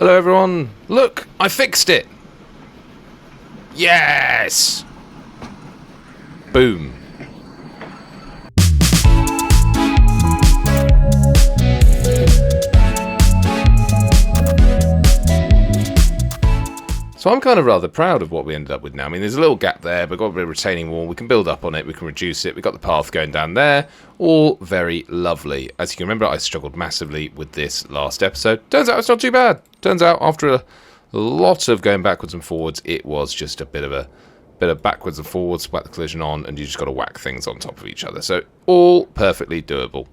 Hello everyone! Look! I fixed it! Yes! Boom. So I'm kind of rather proud of what we ended up with now. I mean, there's a little gap there, but we've got a bit of retaining wall. We can build up on it, we can reduce it. We've got the path going down there. All very lovely. As you can remember, I struggled massively with this last episode. Turns out it's not too bad. Turns out after a lot of going backwards and forwards, it was just a bit of backwards and forwards, whack the collision on, and you just got to whack things on top of each other. So all perfectly doable,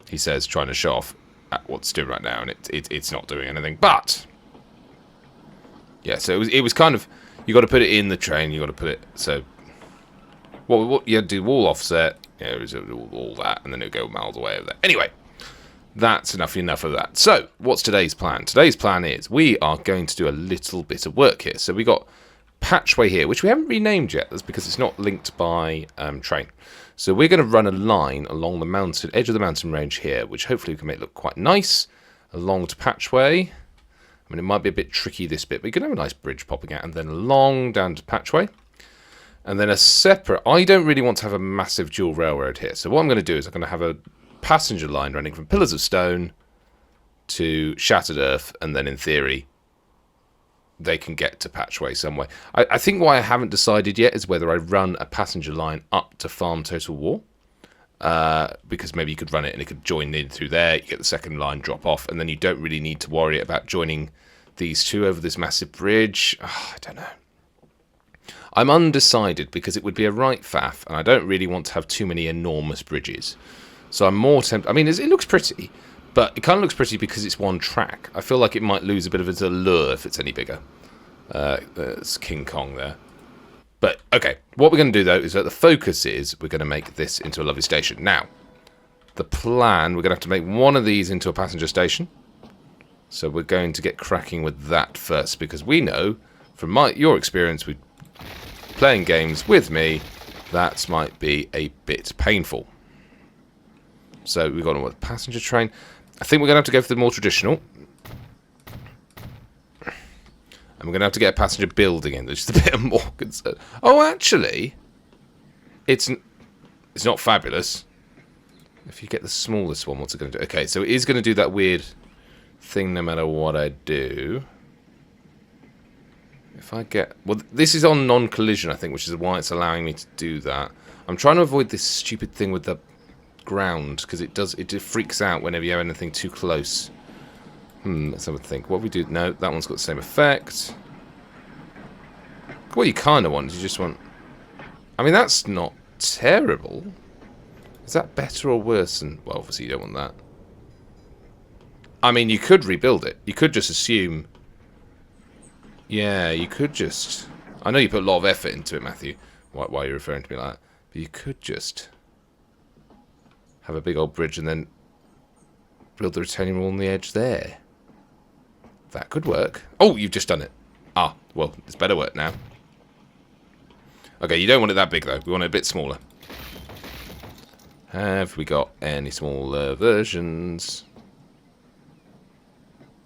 he says, trying to show off at what's doing right now, and it's not doing anything. But yeah, so it was kind of, you got to put it in the train, you got to put it, so what you had to do, wall offset, yeah, it was all that, and then it'll go miles away over there. Anyway, that's enough of that. So what's today's plan? Today's plan is we are going to do a little bit of work here. So we got patchway here, which we haven't renamed yet. That's because it's not linked by train. So we're going to run a line along the mountain, edge of the mountain range here, which hopefully we can make look quite nice, along to patchway. I mean, it might be a bit tricky this bit, but you can have a nice bridge popping out, and then along down to patchway. And then a separate, I don't really want to have a massive dual railroad here. So what I'm going to do is I'm going to have a passenger line running from Pillars of Stone to Shattered Earth, and then in theory they can get to patchway some way. I think what I haven't decided yet is whether I run a passenger line up to Farm Total War, because maybe you could run it and it could join in through there, you get the second line drop off, and then you don't really need to worry about joining these two over this massive bridge. I don't know. I'm undecided because it would be a right faff, and I don't really want to have too many enormous bridges. So I'm more tempted. I mean, it looks pretty, but it kind of looks pretty because it's one track. I feel like it might lose a bit of its allure if it's any bigger. It's King Kong there. But, okay, what we're going to do, though, is that the focus is we're going to make this into a lovely station. Now, the plan, we're going to have to make one of these into a passenger station. So we're going to get cracking with that first, because we know, from your experience with playing games with me, that might be a bit painful. So we've got a passenger train. I think we're going to have to go for the more traditional. And we're going to have to get a passenger building in, which is a bit more concern. Oh, actually, it's not fabulous. If you get the smallest one, what's it going to do? Okay, so it is going to do that weird thing no matter what I do. If I get... Well, this is on non-collision, I think, which is why it's allowing me to do that. I'm trying to avoid this stupid thing with the ground, because it just freaks out whenever you have anything too close. Let's have a think. What we do? No, that one's got the same effect. What you kind of want is you just want... I mean, that's not terrible. Is that better or worse than... Well, obviously you don't want that. I mean, you could rebuild it. You could just assume... Yeah, you could just... I know you put a lot of effort into it, Matthew. Why are you referring to me like that? But you could just have a big old bridge and then build the retaining wall on the edge there. That could work. Oh, you've just done it. Ah, well, it's better work now. Okay, you don't want it that big, though. We want it a bit smaller. Have we got any smaller versions?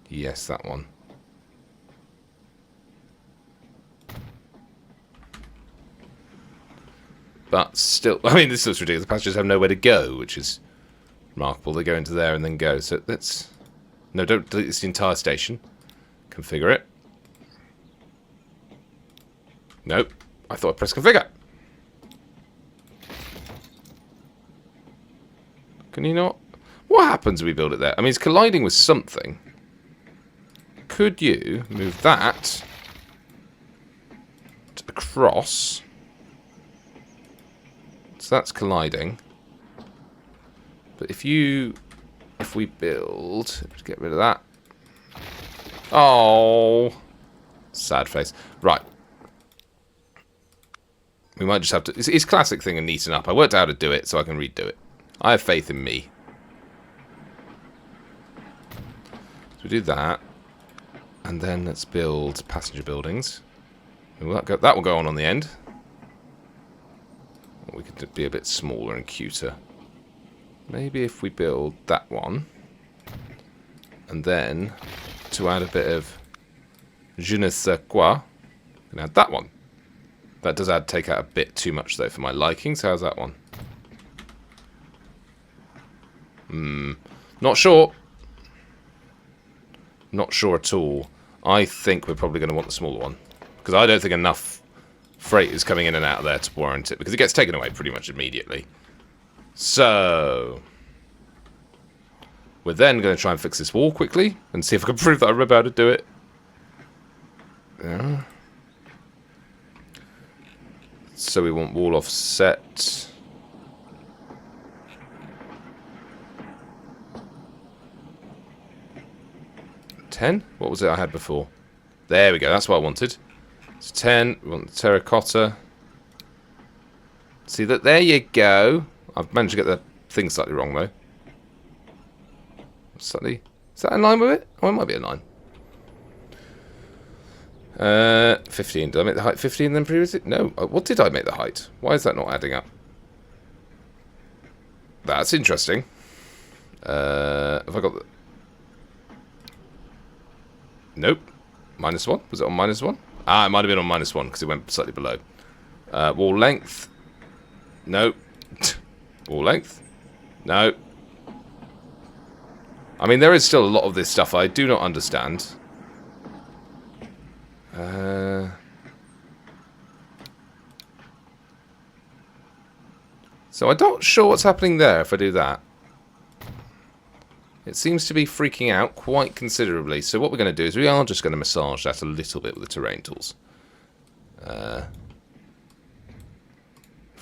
Yes, that one. But still, I mean, this looks ridiculous. The passengers have nowhere to go, which is remarkable. They go into there and then go. So let's... No, don't delete this entire station. Configure it. Nope. I thought I pressed configure. Can you not? What happens if we build it there? I mean, it's colliding with something. Could you move that across? So that's colliding. But if we build... Let's get rid of that. Oh, sad face. Right. We might just have to... It's classic thing of neaten up. I worked out how to do it, so I can redo it. I have faith in me. So we do that. And then let's build passenger buildings. That will go on the end. We could be a bit smaller and cuter. Maybe if we build that one. And then to add a bit of je ne sais quoi. And add that one. That does take out a bit too much, though, for my liking. So how's that one? Not sure. Not sure at all. I think we're probably going to want the smaller one. Because I don't think enough freight is coming in and out of there to warrant it. Because it gets taken away pretty much immediately. So we're then going to try and fix this wall quickly. And see if I can prove that I remember how to do it. Yeah. So we want wall offset. 10? What was it I had before? There we go, that's what I wanted. It's 10, we want the terracotta. See that? There you go. I've managed to get the thing slightly wrong though. Slightly. Is that in line with it? Oh, it might be in line. 15. Did I make the height 15 then previously? No. What did I make the height? Why is that not adding up? That's interesting. Have I got the... Nope. -1? Was it on -1? Ah, it might have been on -1 because it went slightly below. Wall length. No. Wall length. No. I mean, there is still a lot of this stuff I do not understand. So I'm not sure what's happening there if I do that. It seems to be freaking out quite considerably. So what we're going to do is we are just going to massage that a little bit with the terrain tools. If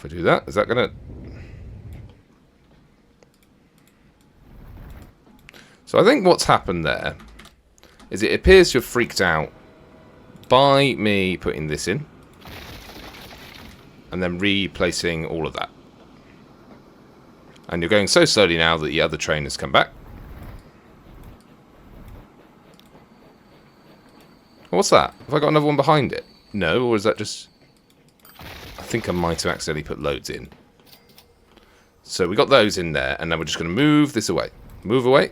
I do that, is that going to... So I think what's happened there is it appears to have freaked out by me putting this in and then replacing all of that. And you're going so slowly now that the other train has come back. What's that? Have I got another one behind it? No, or is that just... I think I might have accidentally put loads in. So we got those in there, and now we're just going to move this away. Move away.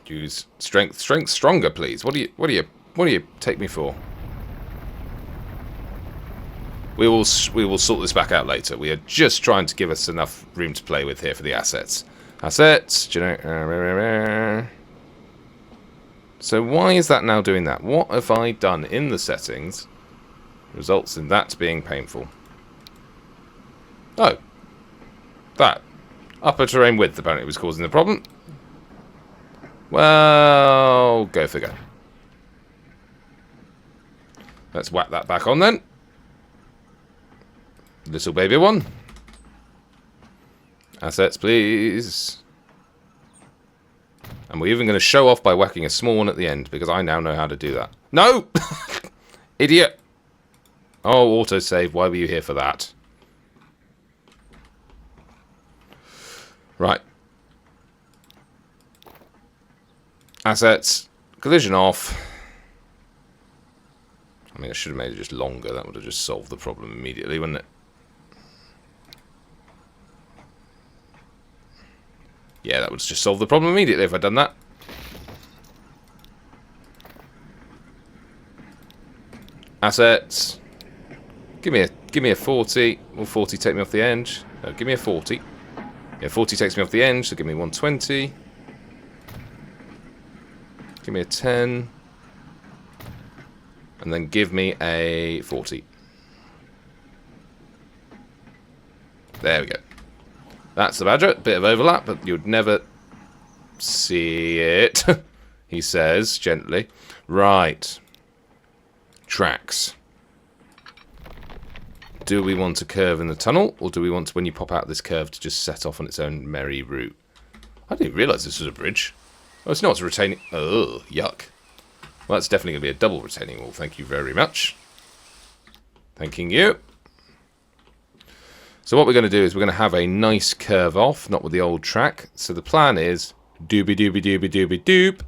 Use strength stronger, please. What do you take me for? We will sort this back out later. We are just trying to give us enough room to play with here for the assets. Assets, So why is that now doing that? What have I done in the settings? Results in that being painful. Oh. That. Upper terrain width apparently was causing the problem. Well, go figure. Let's whack that back on then. Little baby one. Assets, please. And we're even going to show off by whacking a small one at the end, because I now know how to do that. No! Idiot! Oh, autosave. Why were you here for that? Right. Assets. Collision off. I mean, I should have made it just longer. That would have just solved the problem immediately, wouldn't it? Yeah, that would just solve the problem immediately if I'd done that. Assets. Give me a 40. Will 40 take me off the edge? No, give me a 40. Yeah, 40 takes me off the edge, so give me 120. Give me a 10. And then give me a 40. There we go. That's the badger. Bit of overlap, but you'd never see it, he says gently. Right. Tracks. Do we want a curve in the tunnel, or do we want to, when you pop out this curve, to just set off on its own merry route? I didn't realise this was a bridge. Oh, it's not. It's a retaining... Oh, yuck. Well, that's definitely going to be a double retaining wall. Thank you very much. Thanking you. So what we're going to do is we're going to have a nice curve off, not with the old track. So the plan is doobie doobie doobie doobie doop.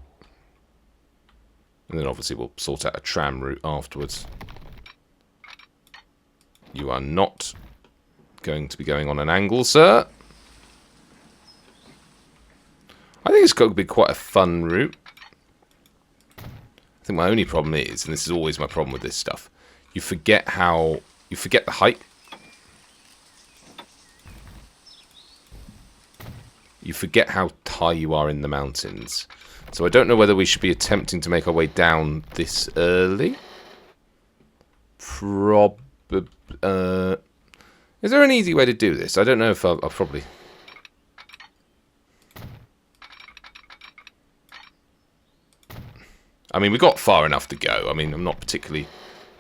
And then obviously we'll sort out a tram route afterwards. You are not going to be going on an angle, sir. I think it's got to be quite a fun route. I think my only problem is, and this is always my problem with this stuff, you forget the height. You forget how high you are in the mountains. So I don't know whether we should be attempting to make our way down this early. Is there an easy way to do this? I don't know if I'll probably... I mean, we got far enough to go. I mean, I'm not particularly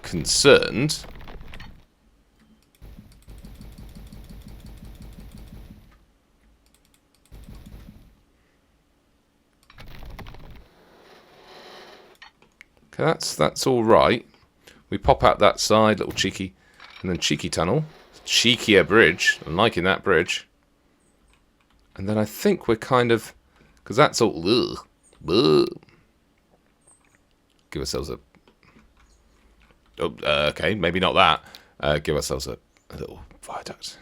concerned. Okay, that's all right. We pop out that side, little cheeky, and then cheeky tunnel. Cheekier bridge. I'm liking that bridge. And then I think we're kind of... Because that's all... Ugh. Give ourselves a... Oh, okay, maybe not that. Give ourselves a little viaduct.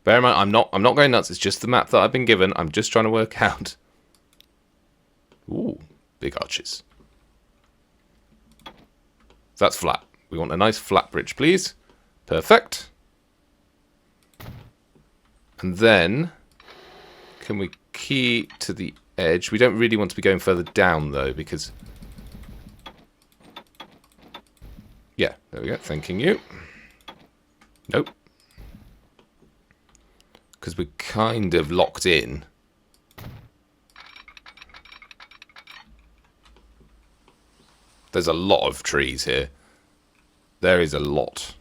Bear in mind, I'm not going nuts. It's just the map that I've been given. I'm just trying to work out. Ooh, big arches. That's flat. We want a nice flat bridge, please. Perfect. And then, can we key to the edge? We don't really want to be going further down, though, because... Yeah, there we go. Thanking you. Nope. Because we're kind of locked in. There's a lot of trees here. There is a lot.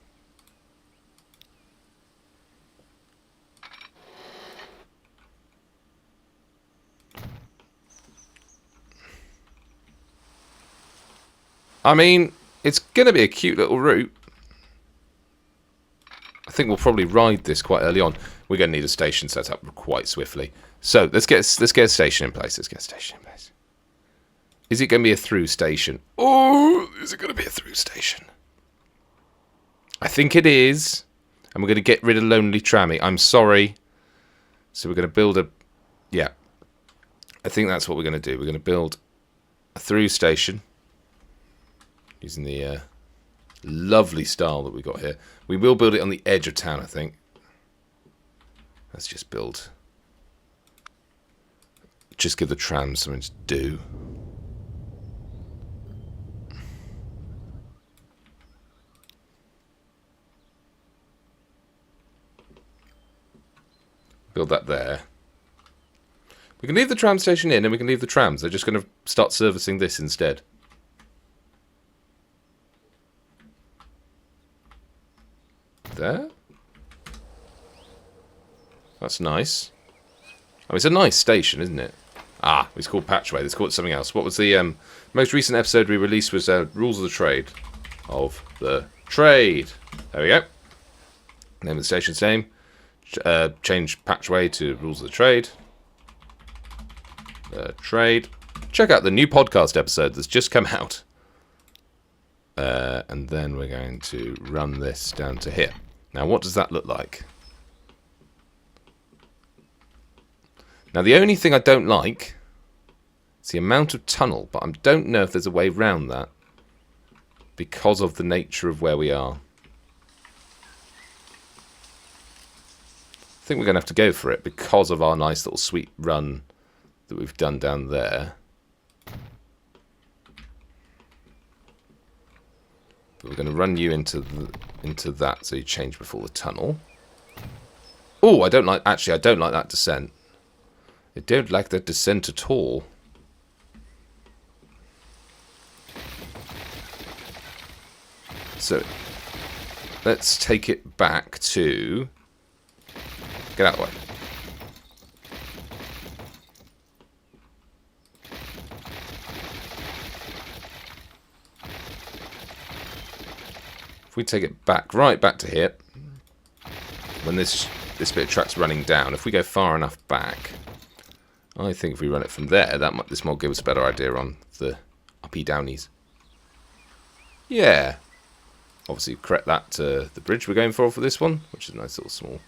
I mean, it's going to be a cute little route. I think we'll probably ride this quite early on. We're going to need a station set up quite swiftly. So let's get a station in place. Let's get a station in place. Is it going to be a through station? Oh, is it going to be a through station? I think it is. And we're going to get rid of Lonely Trammy. I'm sorry. So we're going to build a... Yeah. I think that's what we're going to do. We're going to build a through station. Using the lovely style that we got here. We will build it on the edge of town, I think. Let's just build... Just give the tram something to do. Build that there. We can leave the tram station in and we can leave the trams. They're just going to start servicing this instead. There. That's nice. Oh, it's a nice station, isn't it? Ah, it's called Patchway. Let's call it something else. What was the most recent episode we released was Rules of the Trade. Of the Trade. There we go. Name of the station's name. Change Patchway to Rules of the Trade. Trade. Check out the new podcast episode that's just come out. And then we're going to run this down to here. Now, what does that look like? Now, the only thing I don't like is the amount of tunnel, but I don't know if there's a way around that because of the nature of where we are. I think we're going to have to go for it because of our nice little sweet run that we've done down there. But we're going to run you into that, so you change before the tunnel. Oh, I don't like that descent. I don't like that descent at all. So, let's take it back to... Get out of the way. If we take it back, right back to here, when this bit of track's running down, if we go far enough back, I think if we run it from there, this might give us a better idea on the uppy downies. Yeah. Obviously, correct that to the bridge we're going for this one, which is a nice little small.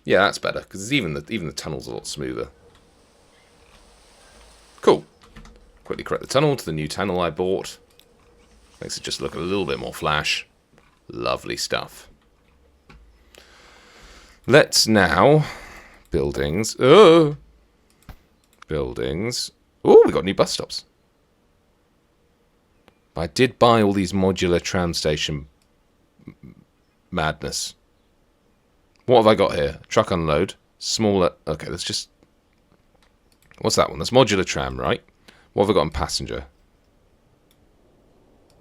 Yeah, that's better, because even the tunnel's a lot smoother. Cool. Quickly correct the tunnel to the new tunnel I bought. Makes it just look a little bit more flash. Lovely stuff. Let's now... Buildings. Oh! Buildings. Oh, we got new bus stops. But I did buy all these modular tram station madness. What have I got here? Truck unload. Smaller... Okay, let's just... What's that one? That's modular tram, right? What have I got on passenger?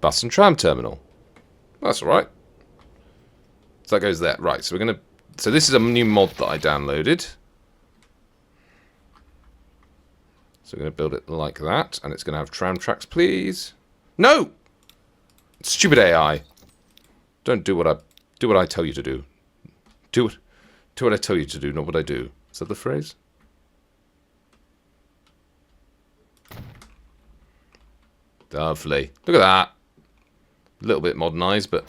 Bus and tram terminal. That's alright. So that goes there. Right, so we're going to... So this is a new mod that I downloaded. So we're going to build it like that. And it's going to have tram tracks, please. No! Stupid AI. Don't do what I tell you to do. Do what I tell you to do, not what I do. Is that the phrase? Lovely. Look at that. A little bit modernised, but...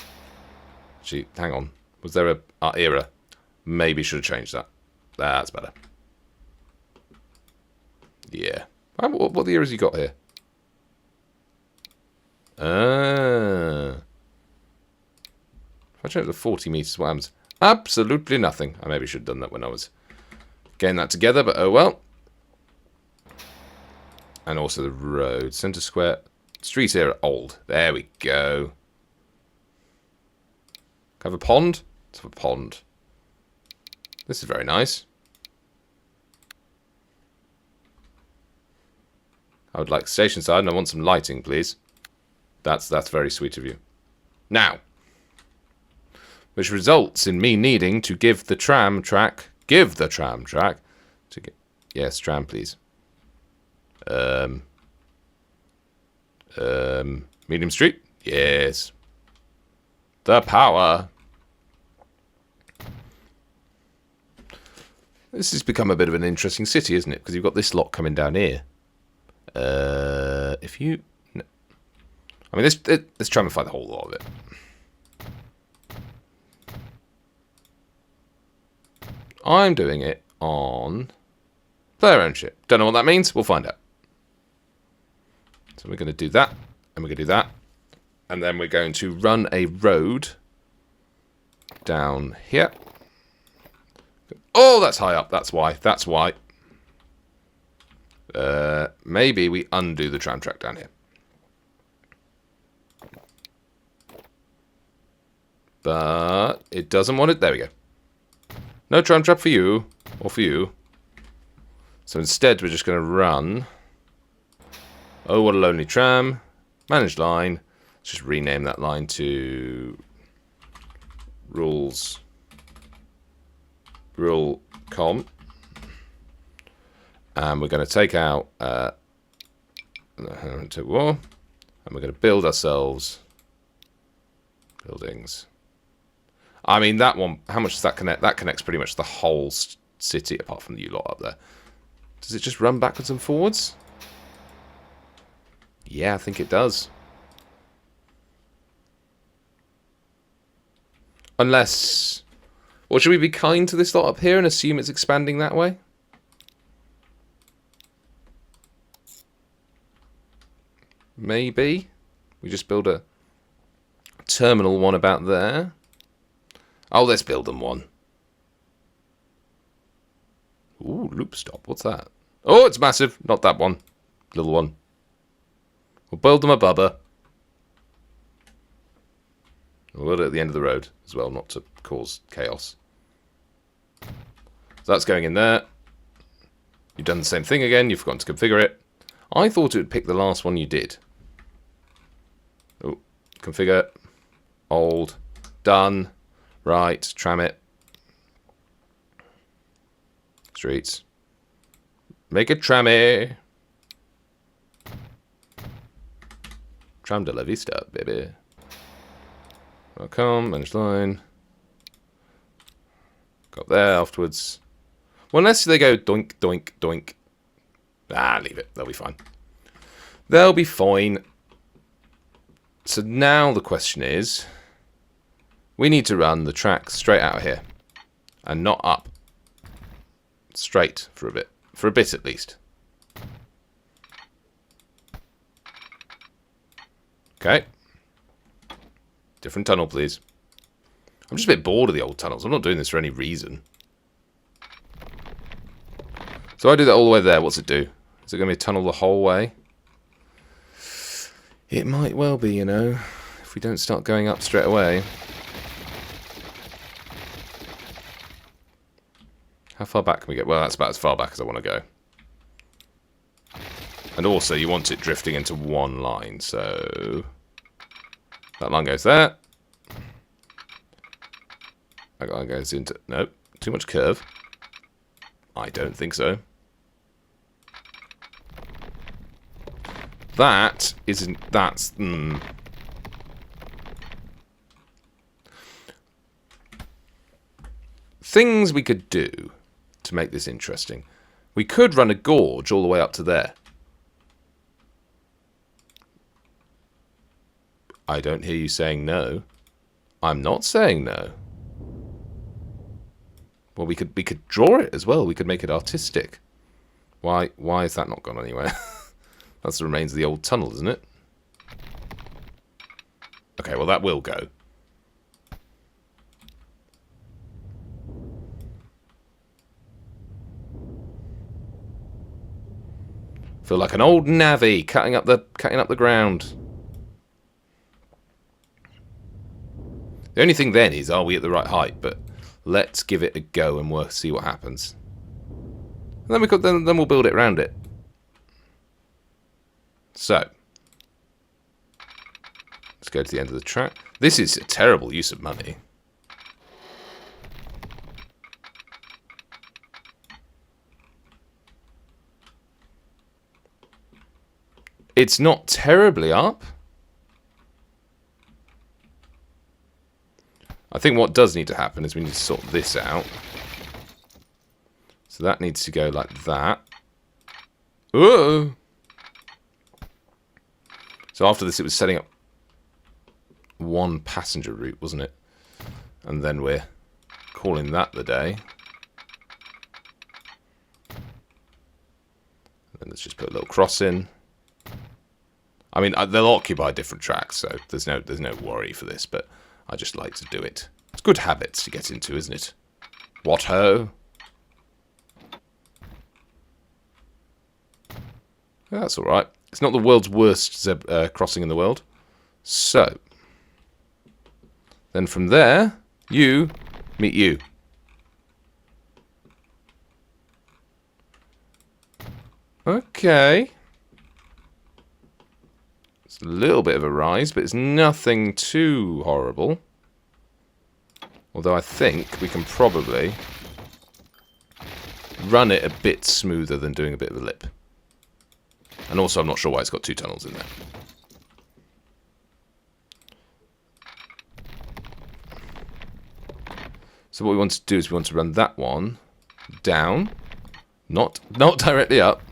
Gee, hang on. Was there a era? Maybe should have changed that. That's better. Yeah. What the eras you got here? If I change it to 40 metres, what happens? Absolutely nothing. I maybe should have done that when I was getting that together, but oh well. And also the road. Centre square. Street era old. There we go. Have a pond? Let's have a pond. This is very nice. I would like station side and I want some lighting, please. That's very sweet of you. Now, which results in me needing to give the tram track to get... Yes, tram, please. Medium Street? Yes. The power. This has become a bit of an interesting city, isn't it? Because you've got this lot coming down here. If you... No. I mean, let's tramify the whole lot of it. I'm doing it on player ownership. Don't know what that means. We'll find out. So we're going to do that, and we're going to do that. And then we're going to run a road down here. Oh, that's high up. That's why. That's why. Maybe we undo the tram track down here. But it doesn't want it. There we go. No tram track for you. Or for you. So instead, we're just going to run... Oh, what a lonely tram. Managed line. Let's just rename that line to... Rules... Rule com. And we're going to take out... and we're going to build ourselves... Buildings. I mean, that one... How much does that connect? That connects pretty much the whole city, apart from the U lot up there. Does it just run backwards and forwards? Yeah, I think it does. Unless... Or should we be kind to this lot up here and assume it's expanding that way? Maybe. We just build a terminal one about there. Oh, let's build them one. Ooh, loop stop. What's that? Oh, it's massive. Not that one. Little one. We'll build them a bubba. We'll build it at the end of the road as well, not to cause chaos. So that's going in there. You've done the same thing again. You've forgotten to configure it. I thought it would pick the last one you did. Oh, configure. Old. Done. Right. Tram it. Streets. Make it trammy. Tram de la vista, baby. Welcome. Manage line. Got there afterwards. Well, unless they go doink, doink, doink. Ah, leave it. They'll be fine. They'll be fine. So now the question is, we need to run the track straight out of here and not up. straight for a bit. For a bit, at least. Okay. Different tunnel, please. I'm just a bit bored of the old tunnels. I'm not doing this for any reason. So I do that all the way there. What's it do? Is it going to be a tunnel the whole way? It might well be, you know, if we don't start going up straight away. How far back can we get? Well, that's about as far back as I want to go. And also, you want it drifting into one line, so... That line goes there. That line goes into... Nope, too much curve. I don't think so. That isn't... That's... Things we could do to make this interesting. We could run a gorge all the way up to there. I don't hear you saying no. I'm not saying no. Well, we could draw it as well. We could make it artistic. Why has that not gone anywhere? That's the remains of the old tunnel, isn't it? Okay, well that will go. Feel like an old navvy cutting up the ground. The only thing then is, are we at the right height? But let's give it a go and we'll see what happens. And then we'll build it around it. So let's go to the end of the track. This is a terrible use of money. It's not terribly up. I think what does need to happen is we need to sort this out. So that needs to go like that. Ooh. So after this, it was setting up one passenger route, wasn't it? And then we're calling that the day. And then let's just put a little cross in. I mean, they'll occupy different tracks, so there's no worry for this, but I just like to do it. It's good habits to get into, isn't it? What ho? Yeah, that's all right. It's not the world's worst crossing in the world. So, then from there, you meet you. Okay. It's a little bit of a rise, but it's nothing too horrible. Although I think we can probably run it a bit smoother than doing a bit of a lip. And also, I'm not sure why it's got two tunnels in there. So what we want to do is we want to run that one down, not directly up.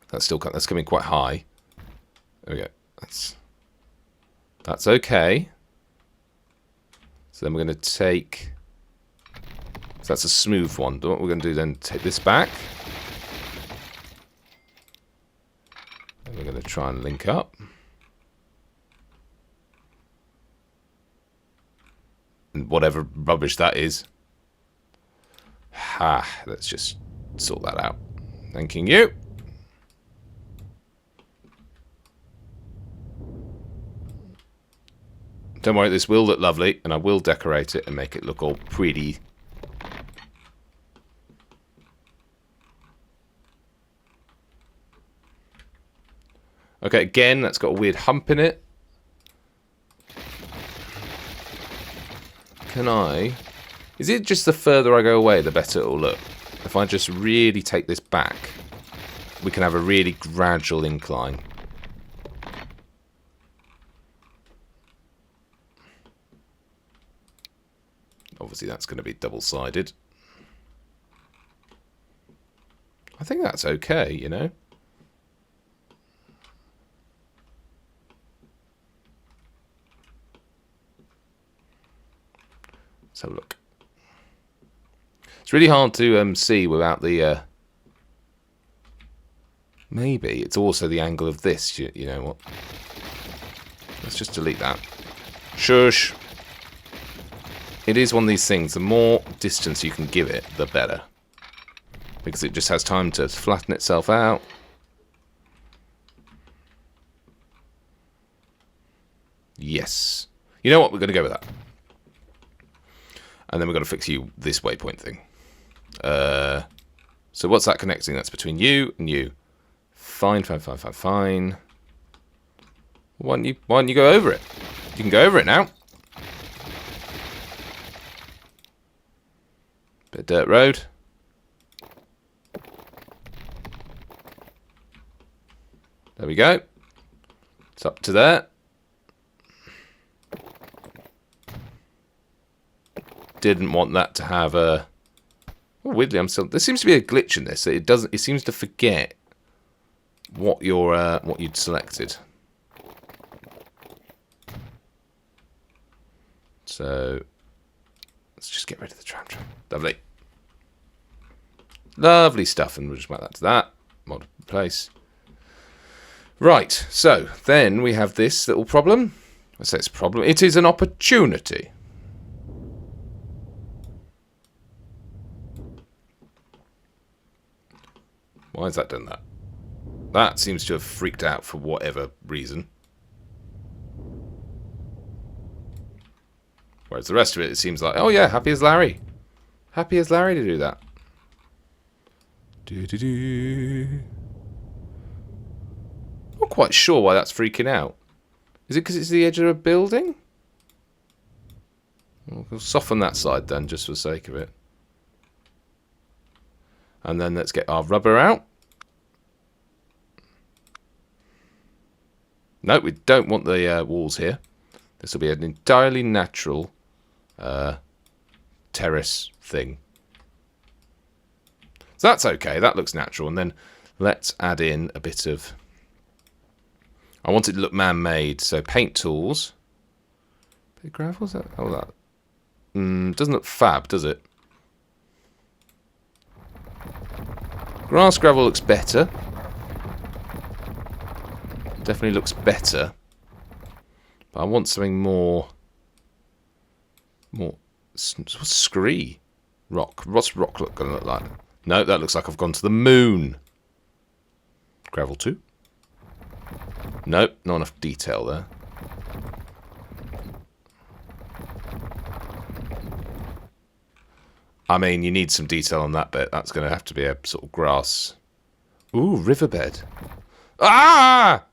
That's coming quite high. There we go. That's okay. So then we're going to take... So that's a smooth one. What we're going to do then, take this back. And we're going to try and link up. And whatever rubbish that is. Let's just sort that out. Thanking you. Don't worry, this will look lovely, and I will decorate it and make it look all pretty. Okay, again, that's got a weird hump in it. Can I... Is it just the further I go away, the better it'll look? If I just really take this back, we can have a really gradual incline. Obviously, that's going to be double-sided. I think that's okay, you know? Let's have a look. It's really hard to see without the... Maybe it's also the angle of this. You know what? Let's just delete that. Shush. It is one of these things. The more distance you can give it, the better. Because it just has time to flatten itself out. Yes. You know what? We're going to go with that. And then we're going to fix you this waypoint thing. So what's that connecting? That's between you and you. Fine, fine, fine, fine, fine. Why don't you go over it? You can go over it now. Bit of dirt road. There we go. It's up to there. Didn't want that to have a... Oh, weirdly, I'm still... There seems to be a glitch in this. It doesn't. It seems to forget what you'd selected. So let's just get rid of the tram. Lovely. Lovely stuff, and we'll just map that to that. Mod place. Right, so then we have this little problem. I say it's a problem. It is an opportunity. Why has that done that? That seems to have freaked out for whatever reason. Whereas the rest of it seems like, oh yeah, happy as Larry. Happy as Larry to do that. Not quite sure why that's freaking out. Is it because it's the edge of a building? We'll soften that side then, just for the sake of it. And then let's get our rubber out. No, we don't want the walls here. This will be an entirely natural terrace thing. So that's okay. That looks natural. And then let's add in a bit of... I want it to look man-made. So paint tools. Bit of gravel? Is that? Oh, that... doesn't look fab, does it? Grass gravel looks better. Definitely looks better. But I want something more... What's scree? Rock. What's rock going to look like? No, that looks like I've gone to the moon. Gravel 2. Nope, not enough detail there. I mean, you need some detail on that bit. That's going to have to be a sort of grass. Ooh, riverbed. Ah!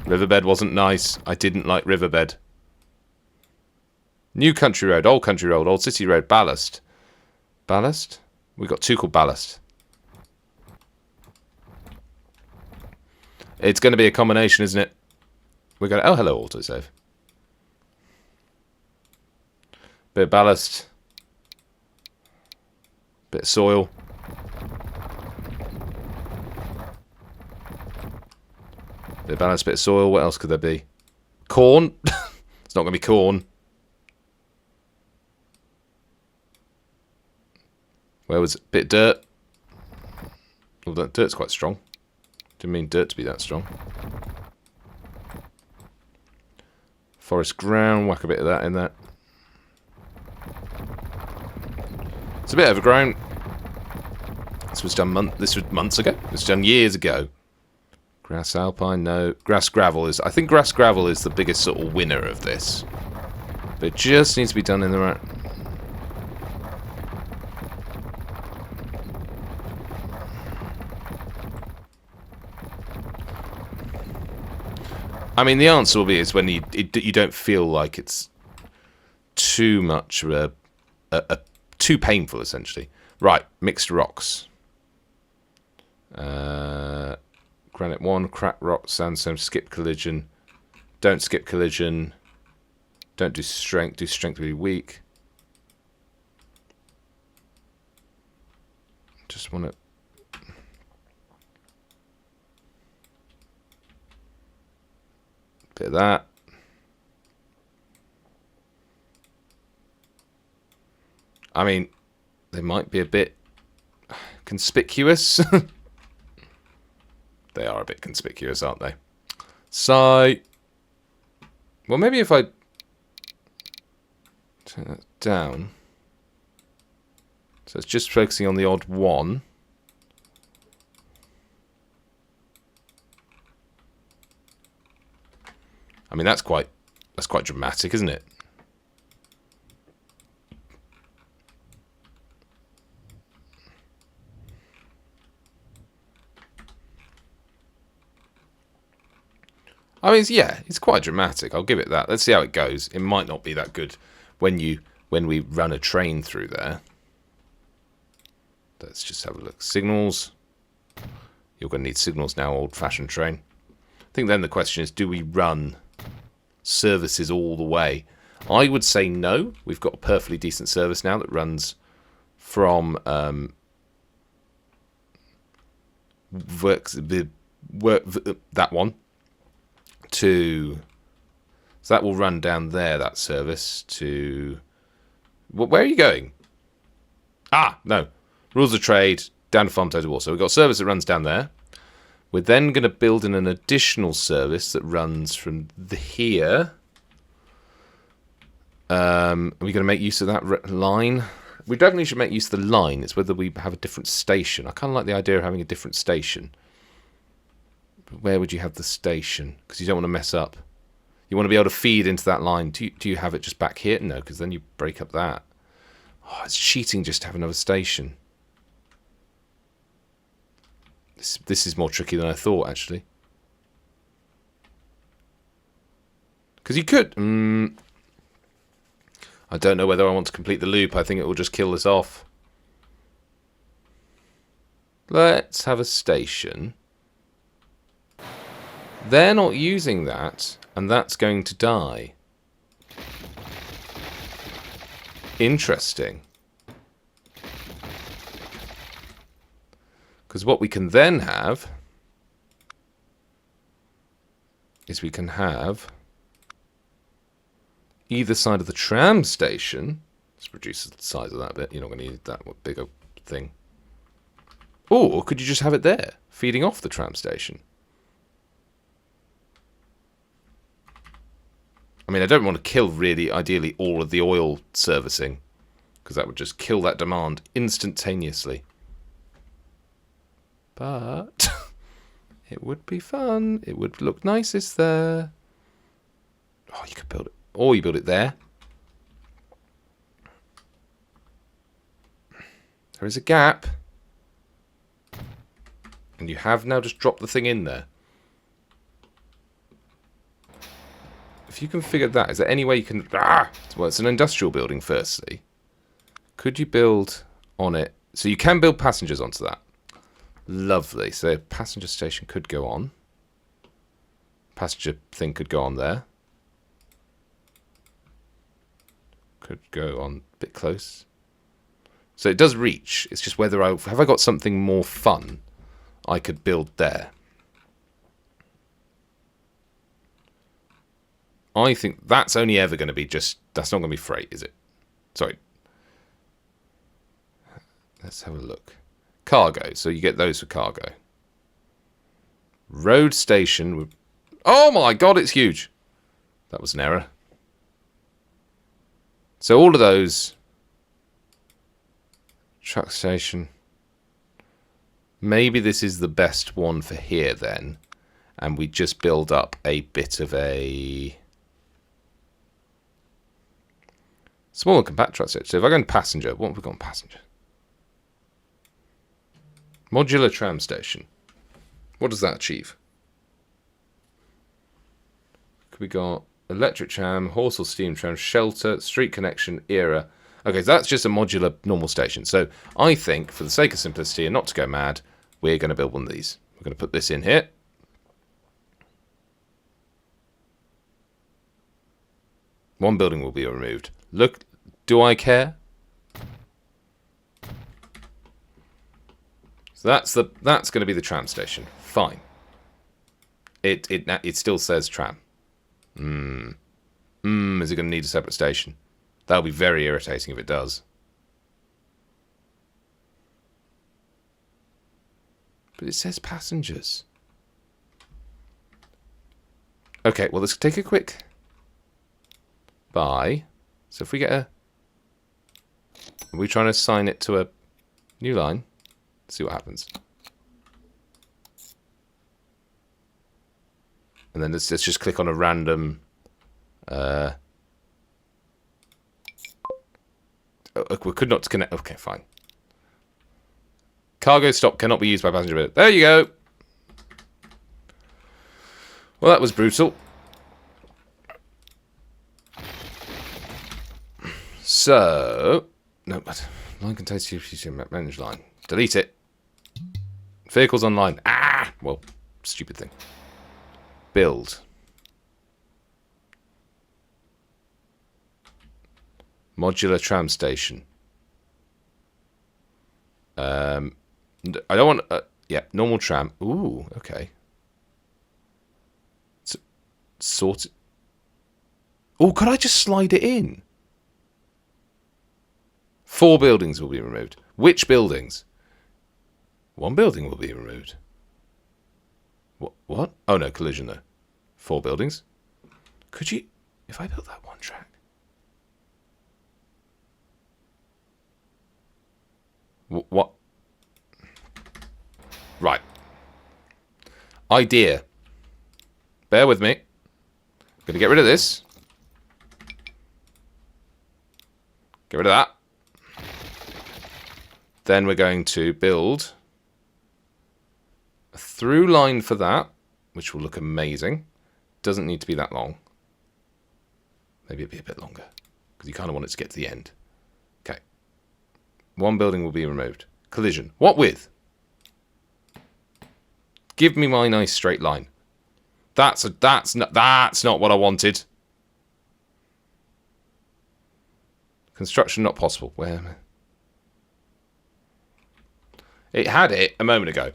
Riverbed wasn't nice. I didn't like riverbed. New country road, old city road, ballast. Ballast? We've got two called ballast. It's going to be a combination, isn't it? We're going to... Oh, hello, autosave. Bit of ballast. Bit of soil. Bit of ballast, bit of soil. What else could there be? Corn? It's not going to be corn. Where was it? Bit of dirt. Oh, that dirt's quite strong. Didn't mean dirt to be that strong. Forest ground. Whack a bit of that in there. It's a bit overgrown. This was done months ago. This was done years ago. Grass alpine, no. Grass gravel is... I think grass gravel is the biggest sort of winner of this. But it just needs to be done in the right... I mean, the answer will be is when you don't feel like it's too much too painful, essentially. Right, mixed rocks. Granite 1, crack rock, sandstone, skip collision. Don't skip collision. Don't do strength. Do strength really weak. Just want to... Bit of that. I mean, they might be a bit conspicuous. They are a bit conspicuous, aren't they? So, well, maybe if I turn that down. So it's just focusing on the odd one. I mean, that's quite dramatic, isn't it? I mean, yeah, it's quite dramatic. I'll give it that. Let's see how it goes. It might not be that good when we run a train through there. Let's just have a look. Signals. You're going to need signals now, old-fashioned train. I think then the question is, do we run services all the way? I would say no. We've got a perfectly decent service now that runs from that one to, so that will run down there, that service to, where are you going? No, rules of trade down to farm total war. So we've got a service that runs down there. We're then going to build in an additional service that runs from here. Are we going to make use of that line? We definitely should make use of the line. It's whether we have a different station. I kind of like the idea of having a different station. But where would you have the station? Because you don't want to mess up. You want to be able to feed into that line. Do you have it just back here? No, because then you break up that. Oh, it's cheating just to have another station. This is more tricky than I thought, actually. Because you could... I don't know whether I want to complete the loop. I think it will just kill this off. Let's have a station. They're not using that, and that's going to die. Interesting. Because what we can then have is we can have either side of the tram station. Let's reduce the size of that a bit. You're not going to need that bigger thing. Or could you just have it there, feeding off the tram station? I mean, I don't want to kill, really, ideally, all of the oil servicing, because that would just kill that demand instantaneously. But it would be fun. It would look nicest there. Oh, you could build it. Or you build it there. There is a gap. And you have now just dropped the thing in there. If you can figure that, is there any way you can... Well, it's an industrial building, firstly. Could you build on it? So you can build passengers onto that. Lovely. So passenger station could go on. Passenger thing could go on there. Could go on a bit close. So it does reach. It's just whether have I got something more fun I could build there. I think that's only ever going to be that's not going to be freight, is it? Sorry. Let's have a look. Cargo. So you get those for cargo. Road station. Oh my god, it's huge. That was an error. So all of those. Truck station. Maybe this is the best one for here then. And we just build up a bit of a small and compact truck station. So if I go in passenger, what have we got on passenger? Modular tram station. What does that achieve? We got electric tram, horse or steam tram, shelter, street connection, era. Okay, so that's just a modular normal station. So I think, for the sake of simplicity and not to go mad, we're going to build one of these. We're going to put this in here. One building will be removed. Look, do I care? So that's going to be the tram station. Fine. It still says tram. Is it going to need a separate station? That'll be very irritating if it does. But it says passengers. Okay, well, let's take a quick buy. So if we get a... Are we trying to assign it to a new line? Let's see what happens. And then let's just click on a random... we could not connect... Okay, fine. Cargo stop cannot be used by passenger. There you go. Well, that was brutal. So... No, but... Line contains manage line. Delete it. Vehicles online. Ah! Well, stupid thing. Build. Modular tram station. I don't want... yeah, normal tram. Ooh, okay. Sort it. Oh, could I just slide it in? 4 buildings will be removed. Which buildings? 1 building will be removed. What? Oh, no, collision, though. 4 buildings. Could you... If I built that 1 track... What? Right. Idea. Bear with me. I'm going to get rid of this. Get rid of that. Then we're going to build a through line for that, which will look amazing. Doesn't need to be that long. Maybe it'll be a bit longer, because you kind of want it to get to the end. Okay. 1 building will be removed. Collision. What with? Give me my nice straight line. That's not what I wanted. Construction not possible. Where am I? It had it a moment ago.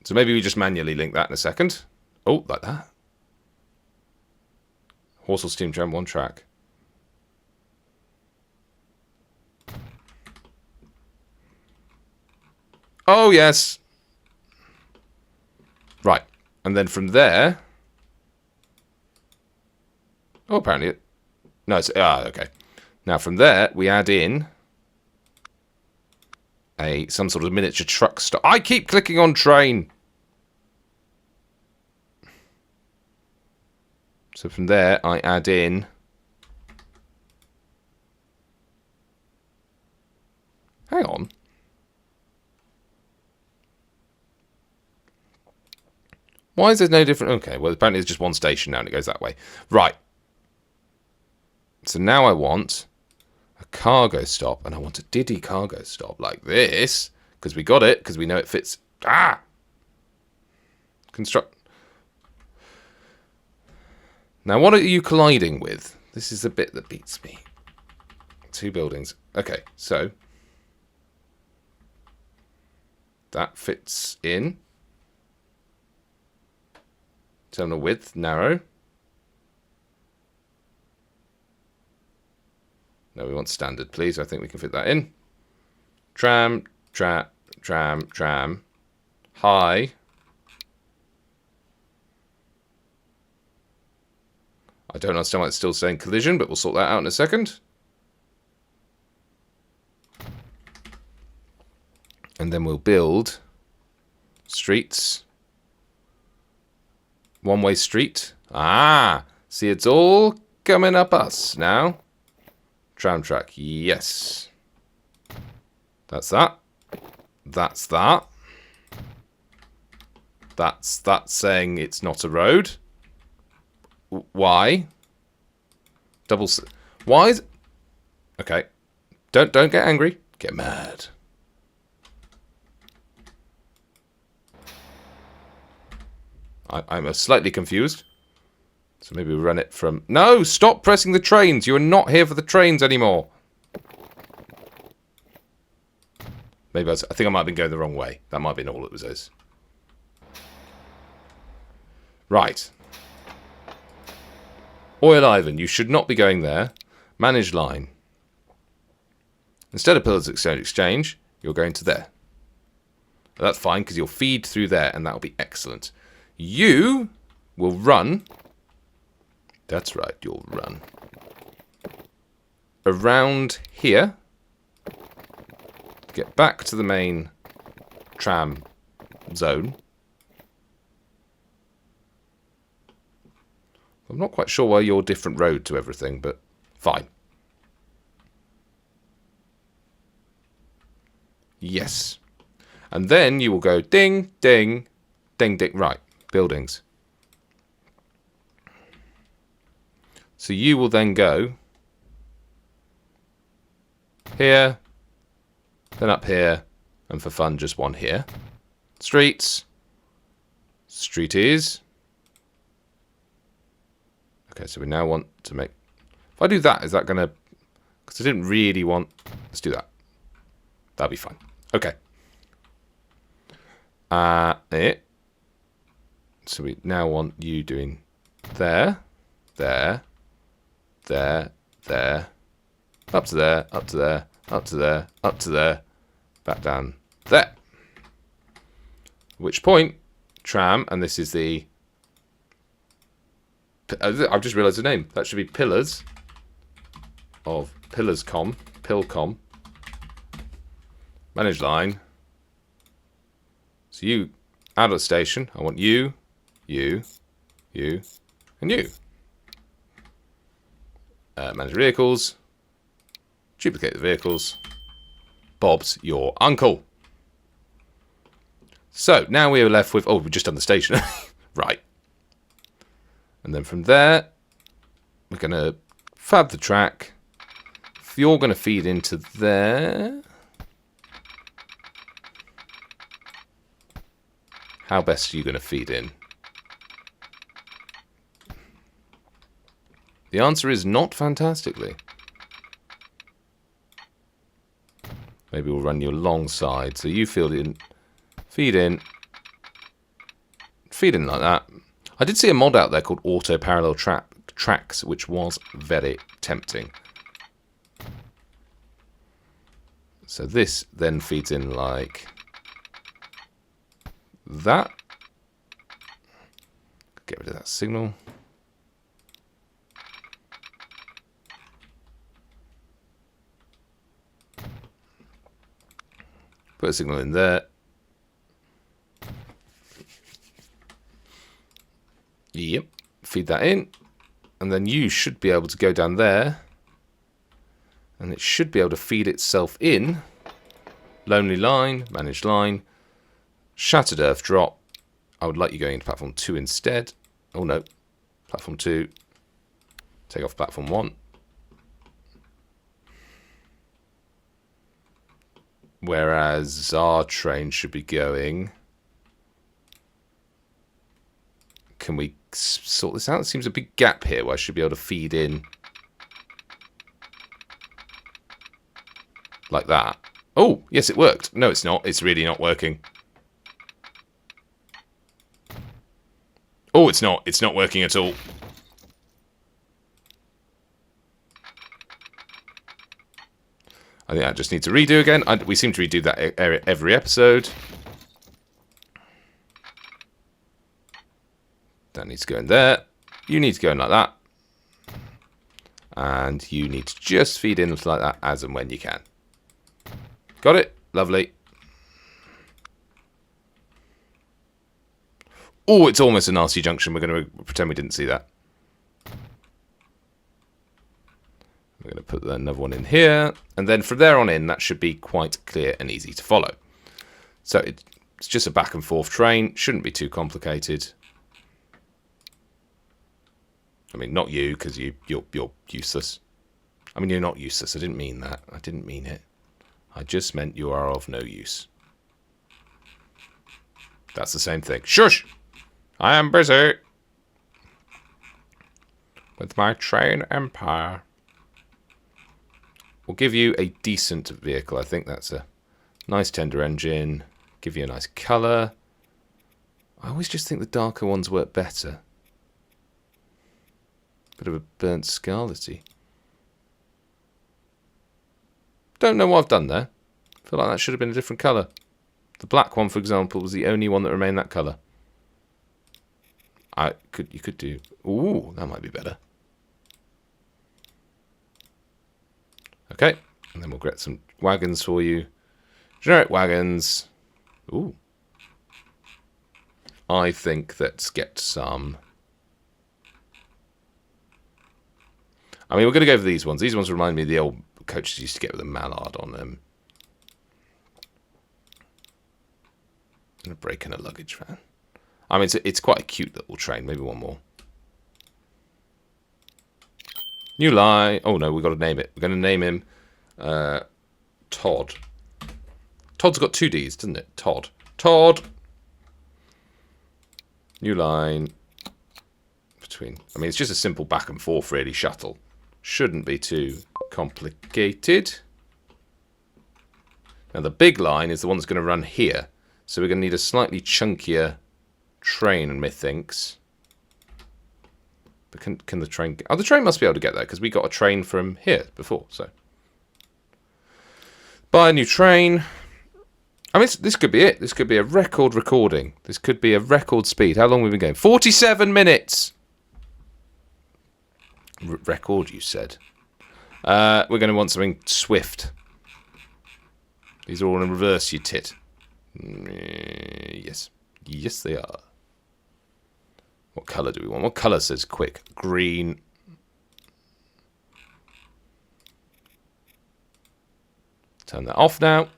So maybe we just manually link that in a second. Oh, like that. Horse or steam tram, 1 track. Oh, yes. Right. And then from there... Oh, apparently it... No, it's... Ah, okay. Now, from there, we add in... some sort of miniature truck stop. I keep clicking on train. So from there, I add in... Hang on. Why is there no different... Okay, well, apparently there's just 1 station now and it goes that way. Right. So now I want a cargo stop, and I want a Diddy cargo stop like this, because we got it, because we know it fits. Ah! Construct. Now, what are you colliding with? This is the bit that beats me. 2 buildings. Okay, so that fits in. Terminal width, narrow. No, we want standard, please. I think we can fit that in. Tram, tram, tram, tram. High. I don't understand why it's still saying collision, but we'll sort that out in a second. And then we'll build streets. 1-way street. Ah, see, it's all coming up us now. Tram track, yes. That's that. That's that. That's saying it's not a road. Why? Why is... Okay. Don't get angry. Get mad. I'm slightly confused. So maybe we run it from... No! Stop pressing the trains! You are not here for the trains anymore! Maybe I think I might have been going the wrong way. That might have been all it was is. Right. Oil Ivan, you should not be going there. Manage line. Instead of Pillars Exchange, you're going to there. That's fine, because you'll feed through there, and that'll be excellent. You will run. That's right, you'll run. Around here. Get back to the main tram zone. I'm not quite sure why you're different road to everything, but fine. Yes. And then you will go ding, ding, ding, ding. Right, buildings. So you will then go here, then up here, and for fun, just one here. Streets. Streeties. Okay, so we now want to make... If I do that, is that going to... Because I didn't really want... Let's do that. That'll be fine. Okay. So we now want you doing there, there, there, there, up to there, up to there, up to there, up to there, back down there. At which point, tram, and this is the... I've just realised the name. That should be Pillars of Pillarscom, Pilcom. Manage line. So you, out of the station, I want you, you, you, and you. Manage vehicles. Duplicate the vehicles. Bob's your uncle. So, now we are left with... Oh, we've just done the station. Right. And then from there, we're going to fab the track. If you're going to feed into there... How best are you going to feed in? The answer is not fantastically. Maybe we'll run you alongside. So you feed in like that. I did see a mod out there called Auto Parallel Tracks, which was very tempting. So this then feeds in like that. Get rid of that signal. Put a signal in there. Yep. Feed that in. And then you should be able to go down there. And it should be able to feed itself in. Lonely line, managed line. Shattered Earth drop. I would like you going into platform 2 instead. Oh no. Platform 2. Take off platform 1. Whereas our train should be going... Can we sort this out? There seems a big gap here where I should be able to feed in. Like that. Oh, yes, it worked. No, it's not. It's really not working. Oh, it's not. It's not working at all. I think I just need to redo again. We seem to redo that every episode. That needs to go in there. You need to go in like that. And you need to just feed in like that as and when you can. Got it? Lovely. Oh, it's almost a nasty junction. We're going to pretend we didn't see that. We're going to put another one in here. And then from there on in, that should be quite clear and easy to follow. So it's just a back and forth train. Shouldn't be too complicated. I mean, not you, because you're useless. I mean, you're not useless. I didn't mean that. I didn't mean it. I just meant you are of no use. That's the same thing. Shush! I am busy with my train empire. We'll give you a decent vehicle. I think that's a nice tender engine. Give you a nice colour. I always just think the darker ones work better. Bit of a burnt scarlety. Don't know what I've done there. Feel like that should have been a different colour. The black one, for example, was the only one that remained that colour. You could do... Ooh, that might be better. Okay, and then we'll get some wagons for you. Generic wagons. Ooh. I think let's get some... I mean, we're going to go for these ones. These ones remind me of the old coaches used to get with a mallard on them. And a brake and a luggage van. I mean, it's quite a cute little train. Maybe one more. New line. Oh, no, we've got to name it. We're going to name him Todd. Todd's got 2 Ds, doesn't it? Todd. Todd! New line. Between. I mean, it's just a simple back and forth, really, shuttle. Shouldn't be too complicated. Now, the big line is the one that's going to run here. So we're going to need a slightly chunkier train, methinks. But can the train... Oh, the train must be able to get there, because we got a train from here before, so... Buy a new train. I mean, this could be it. This could be a record recording. This could be a record speed. How long have we been going? 47 minutes! Record, you said. We're going to want something swift. These are all in reverse, you tit. Yes. Yes, they are. What colour do we want? What colour says quick? Green. Turn that off now.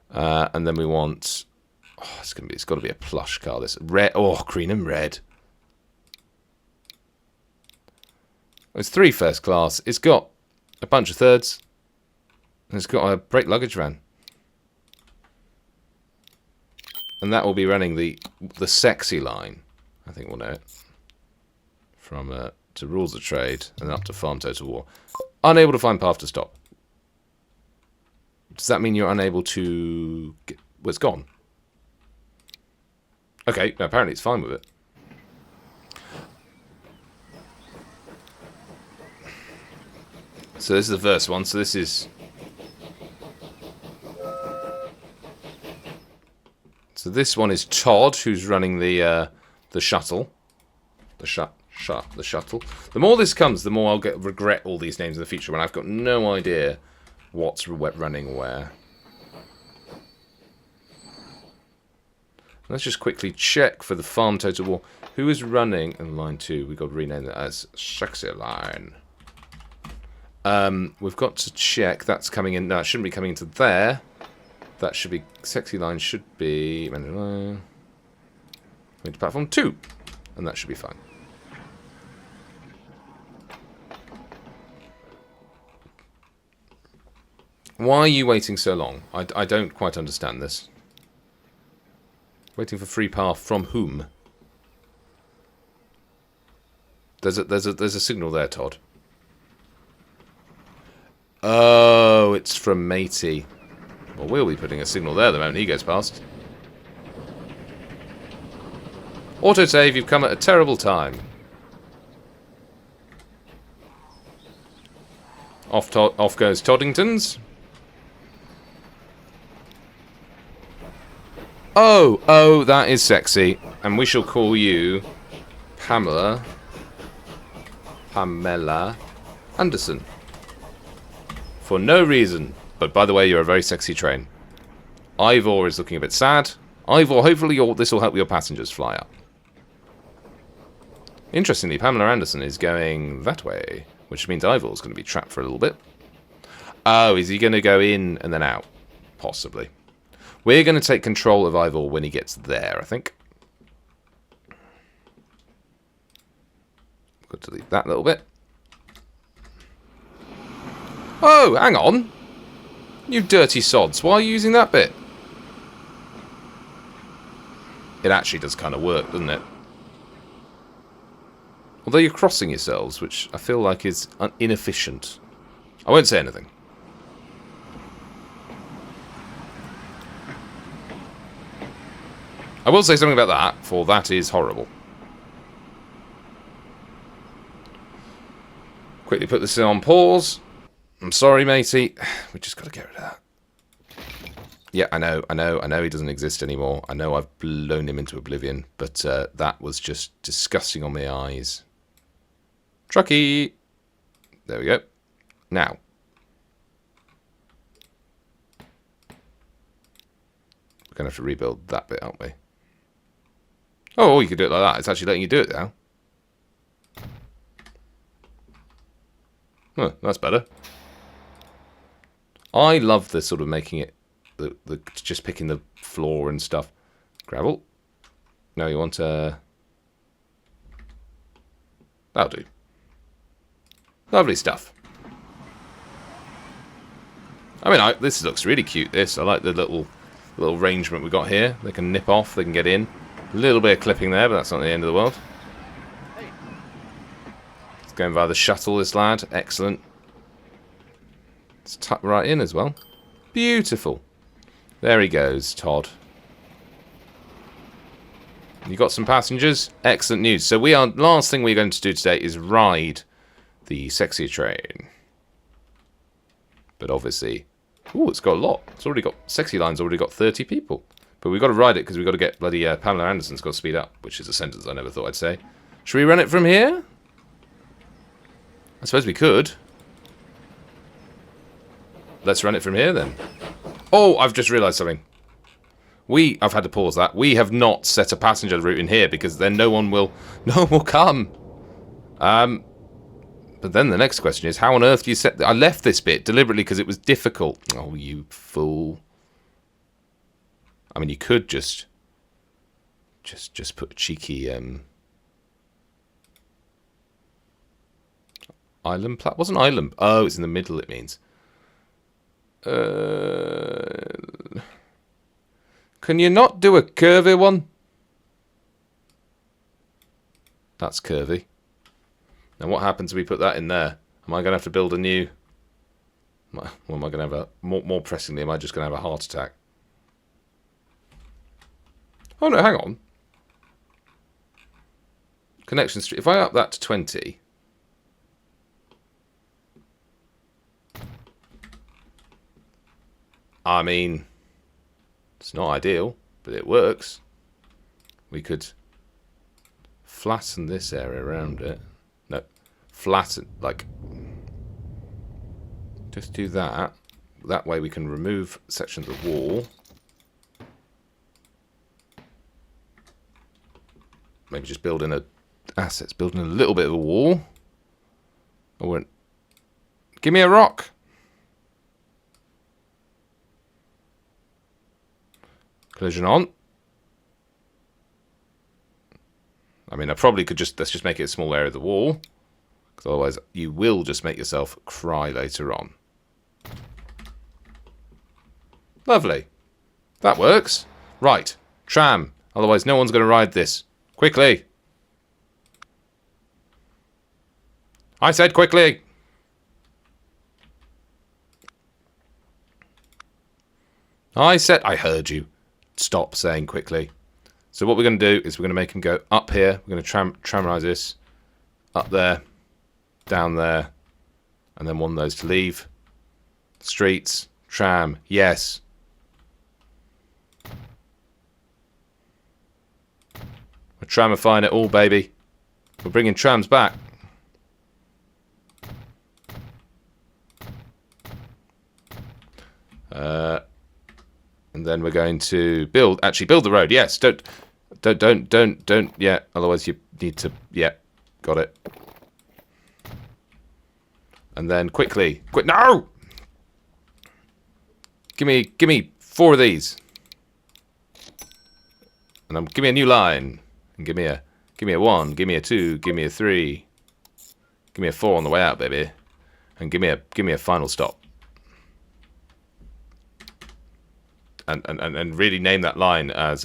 And then we want... Oh, it's got to be a plush car. This red. Oh, green and red. It's 3 first class. It's got a bunch of thirds. And it's got a brake luggage van. And that will be running the sexy line. I think we'll know it. From to Rules of Trade and then up to Farm Total War. Unable to find path to stop. Does that mean you're unable to... Well, it's gone. Okay, no, apparently it's fine with it. So this is the first one. So this is... So this one is Todd, who's running the shuttle. The shuttle. The more this comes, the more I'll regret all these names in the future when I've got no idea what's running where. Let's just quickly check for the Farm Total War. Who is running in line 2? We've got to rename that as Sexy Line. We've got to check. That's coming in. No, it shouldn't be coming into there. That should be... Sexy Line should be... Into platform 2. And that should be fine. Why are you waiting so long? I don't quite understand this. Waiting for free path from whom? There's a signal there, Todd. Oh, it's from Matey. Well, we'll be putting a signal there the moment he goes past. Autosave, you've come at a terrible time. Off goes Toddingtons. Oh, that is sexy. And we shall call you Pamela Anderson. For no reason. But by the way, you're a very sexy train. Ivor is looking a bit sad. Ivor, hopefully this will help your passengers fly up. Interestingly, Pamela Anderson is going that way, which means Ivor's going to be trapped for a little bit. Oh, is he going to go in and then out? Possibly. We're going to take control of Ivor when he gets there, I think. Got to delete that little bit. Oh, hang on. You dirty sods. Why are you using that bit? It actually does kind of work, doesn't it? Although you're crossing yourselves, which I feel like is inefficient. I won't say anything. I will say something about that, for that is horrible. Quickly put this on pause. I'm sorry, matey. We just got to get rid of that. Yeah, I know he doesn't exist anymore. I know I've blown him into oblivion, but that was just disgusting on my eyes. Trucky! There we go. Now. We're going to have to rebuild that bit, aren't we? Oh, you could do it like that. It's actually letting you do it now. Huh, that's better. I love the sort of making it, the just picking the floor and stuff. Gravel. No, you want that'll do. Lovely stuff. I mean, this looks really cute. This, I like the little arrangement we got here. They can nip off, they can get in. A little bit of clipping there, but that's not the end of the world. It's going via the shuttle, this lad. Excellent. It's tucked right in as well. Beautiful. There he goes, Todd. You got some passengers? Excellent news. So last thing we're going to do today is ride the sexy train. But obviously, ooh, it's got a lot. It's already got, Sexy Line's already got 30 people. But we've got to ride it because we've got to get bloody Pamela Anderson's got to speed up, which is a sentence I never thought I'd say. Should we run it from here? I suppose we could. Let's run it from here then. Oh, I've just realised something. I've had to pause that. We have not set a passenger route in here because then no one will come. But then the next question is, how on earth do you set... I left this bit deliberately because it was difficult. Oh, you fool. I mean, you could just put a cheeky island plat. Wasn't island? Oh, it's in the middle. It means. Can you not do a curvy one? That's curvy. Now, what happens if we put that in there? Am I going to have to build a new... Well, am I going to have a... More pressingly, am I just going to have a heart attack? Oh, no, hang on. Connection street. If I up that to 20... I mean... It's not ideal, but it works. We could flatten this area around it. No, flatten, like, just do that. That way we can remove sections of the wall. Maybe just build in building a little bit of a wall. I won't. Give me a rock. Collision on. I mean, I probably could let's just make it a small area of the wall. Because otherwise you will just make yourself cry later on. Lovely. That works. Right. Tram. Otherwise no one's going to ride this. Quickly. I said quickly. I heard you. Stop saying quickly. So what we're going to do is we're going to make him go up here. We're going to tramrise this. Up there. Down there. And then one of those to leave. Streets. Tram. Yes. We're tramifying it all, baby. We're bringing trams back. And then we're going to build the road. Yes, don't, yeah, otherwise you need to, yeah, got it. And then quick, no! Give me 4 of these. And give me a new line. And give me a 1, give me a 2, give me a 3. Give me a 4 on the way out, baby. And give me a final stop. And really name that line as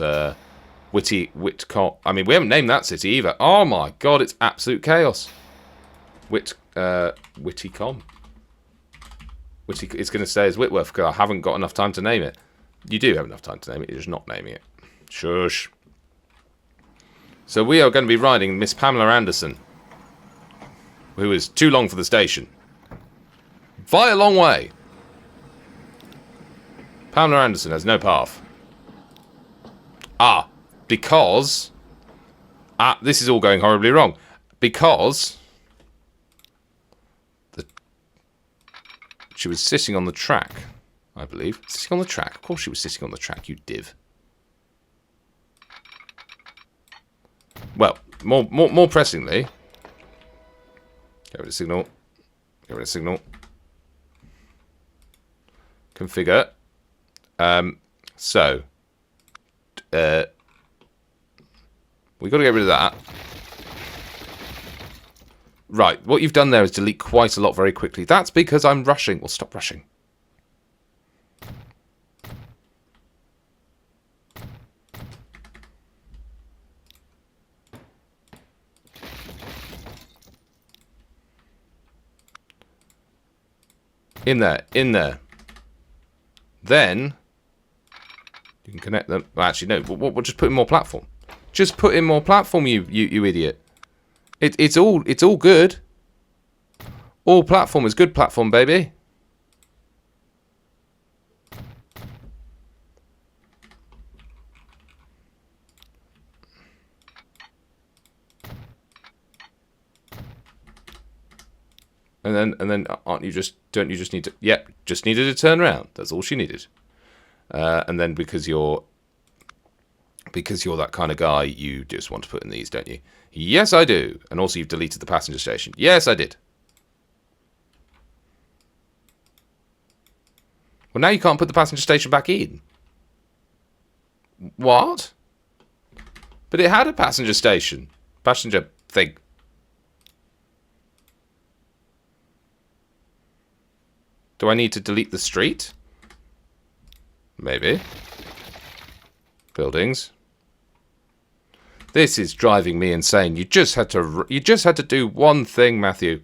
Whitcomb. I mean, we haven't named that city either. Oh my god, it's absolute chaos. Whitcomb. It's going to stay as Whitworth because I haven't got enough time to name it. You do have enough time to name it. You're just not naming it. Shush. So we are going to be riding Miss Pamela Anderson, who is too long for the station. By a long way. Pamela Anderson has no path. Ah, because... this is all going horribly wrong. Because... she was sitting on the track, I believe. Sitting on the track? Of course she was sitting on the track, you div. Well, more pressingly... Get rid of signal. Get rid of signal. Configure. So... we've got to get rid of that. Right, what you've done there is delete quite a lot very quickly. That's because I'm rushing. Well, stop rushing. In there, in there. Then, you can connect them. Well, actually, no, we'll just put in more platform. Just put in more platform, you idiot. It's all good. All platform is good platform, baby. And then don't you just need to? Yep, just needed to turn around. That's all she needed. And then because you're that kind of guy, you just want to put in these, don't you? Yes, I do. And also you've deleted the passenger station. Yes, I did. Well, now you can't put the passenger station back in. What? But it had a passenger station. Passenger thing. Do I need to delete the street? Maybe. Buildings. This is driving me insane. You just had to do one thing, Matthew.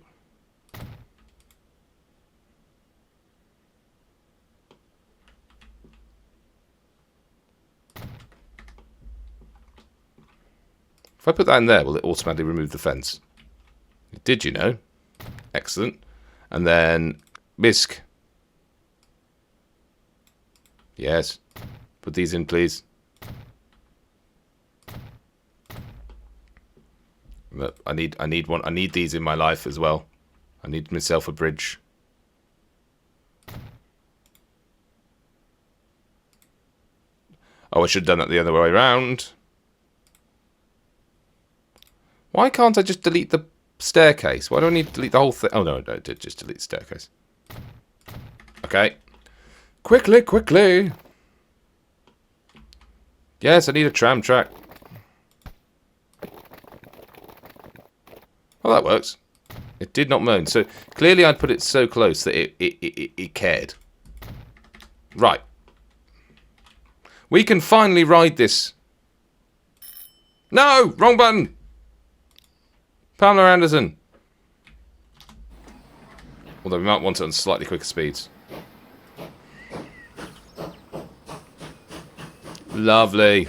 If I put that in there, will it automatically remove the fence? It did, you know. Excellent. And then Bisque. Yes. Put these in, please. I need one. I need these in my life as well. I need myself a bridge. Oh, I should have done that the other way around. Why can't I just delete the staircase? Why do I need to delete the whole thing? Oh, no, I did just delete the staircase. Okay. Quickly, quickly. Yes, I need a tram track. Well, that works. It did not moan. So, clearly I'd put it so close that it cared. Right. We can finally ride this. No! Wrong button! Pamela Anderson. Although we might want it on slightly quicker speeds. Lovely.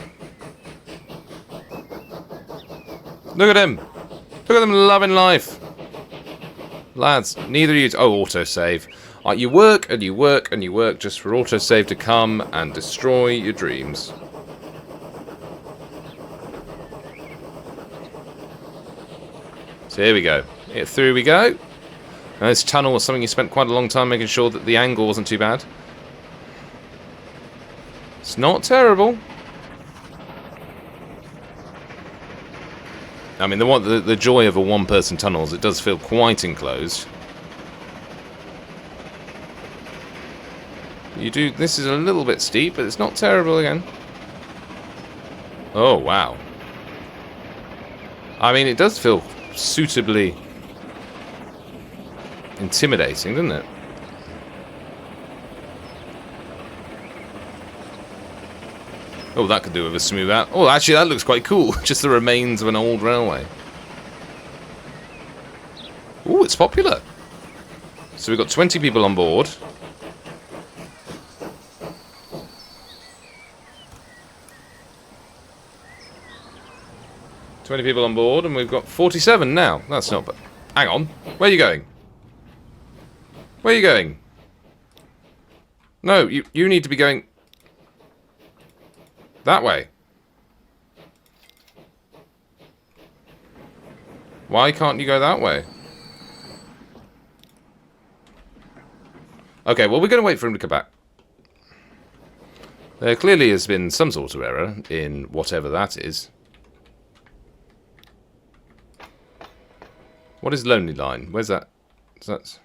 Look at him. Look at them loving life. Lads, neither of you... Oh, autosave. You work and you work and you work just for autosave to come and destroy your dreams. So here we go. Here, through we go. Now this tunnel was something you spent quite a long time making sure that the angle wasn't too bad. It's not terrible. I mean, the joy of a one-person tunnel is it does feel quite enclosed. You do. This is a little bit steep, but it's not terrible again. Oh wow! I mean, it does feel suitably intimidating, doesn't it? Oh, that could do with a smooth out. Oh, actually, that looks quite cool. Just the remains of an old railway. Oh, it's popular. So we've got 20 people on board. And we've got 47 now. That's not bad. Hang on. Where are you going? Where are you going? No, you need to be going that way. Why can't you go that way? Okay, well, we're going to wait for him to come back. There clearly has been some sort of error in whatever that is. What is Lonely Line? Where's that? Is that...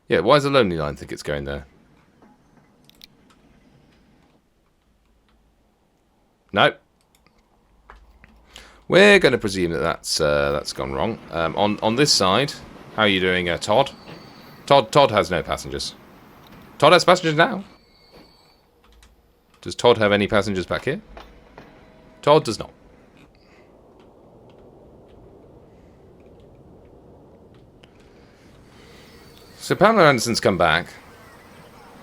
Yeah, why does the Lonely Line think it's going there? No. We're going to presume that that's gone wrong. On this side, how are you doing, Todd? Todd has no passengers. Todd has passengers now. Does Todd have any passengers back here? Todd does not. So Pamela Anderson's come back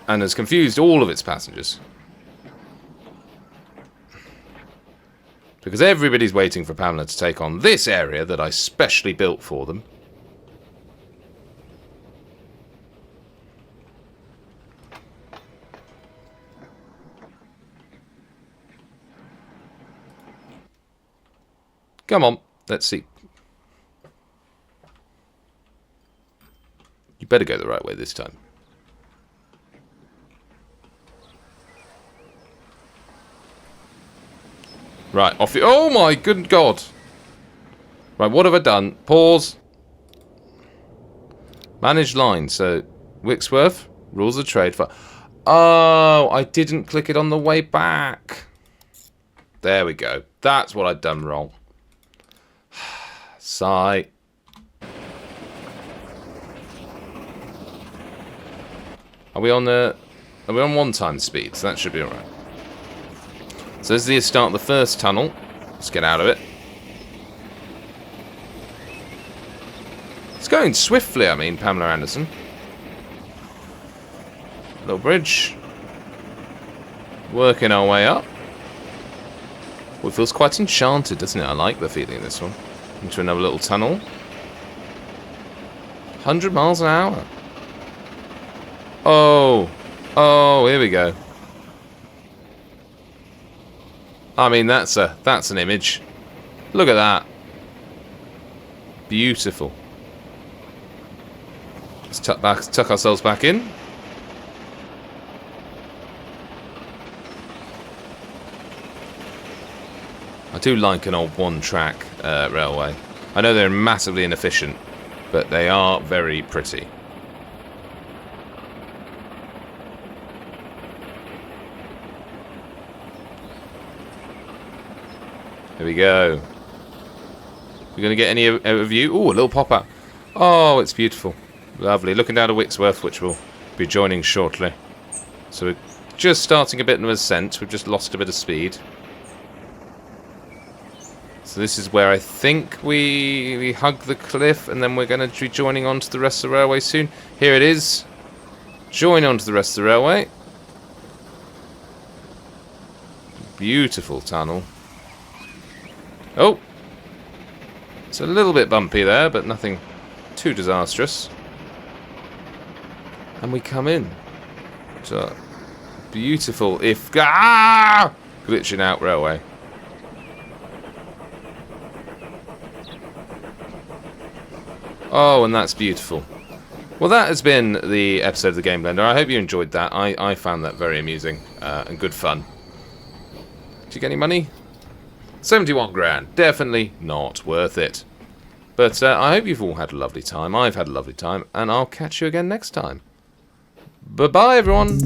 and has confused all of its passengers. Because everybody's waiting for Pamela to take on this area that I specially built for them. Come on, let's see. You better go the right way this time. Right, off you... Oh my good God! Right, what have I done? Pause. Manage line. So, Wixworth, rules of trade for... Oh, I didn't click it on the way back. There we go. That's what I'd done wrong. Sigh. Are we on 1 time speed? So that should be alright. So this is the start of the first tunnel. Let's get out of it. It's going swiftly, I mean, Pamela Anderson. Little bridge. Working our way up. Well, it feels quite enchanted, doesn't it? I like the feeling of this one. Into another little tunnel. 100 miles an hour. Oh. Oh, here we go. I mean, that's an image. Look at that. Beautiful. Let's tuck ourselves back in. I do like an old one-track railway. I know they're massively inefficient, but they are very pretty. There we go. We're going to get any view. Ooh, a little pop-up. Oh, it's beautiful. Lovely. Looking down to Wixworth, which we'll be joining shortly. So we're just starting a bit of an ascent. We've just lost a bit of speed. So this is where I think we hug the cliff, and then we're going to be joining onto the rest of the railway soon. Here it is. Join onto the rest of the railway. Beautiful tunnel. Oh! It's a little bit bumpy there, but nothing too disastrous. And we come in. So, beautiful, if... Ah! Glitching out railway. Oh, and that's beautiful. Well, that has been the episode of the Game Blender. I hope you enjoyed that. I found that very amusing and good fun. Did you get any money? 71 grand. Definitely not worth it. But I hope you've all had a lovely time. I've had a lovely time. And I'll catch you again next time. Bye-bye, everyone.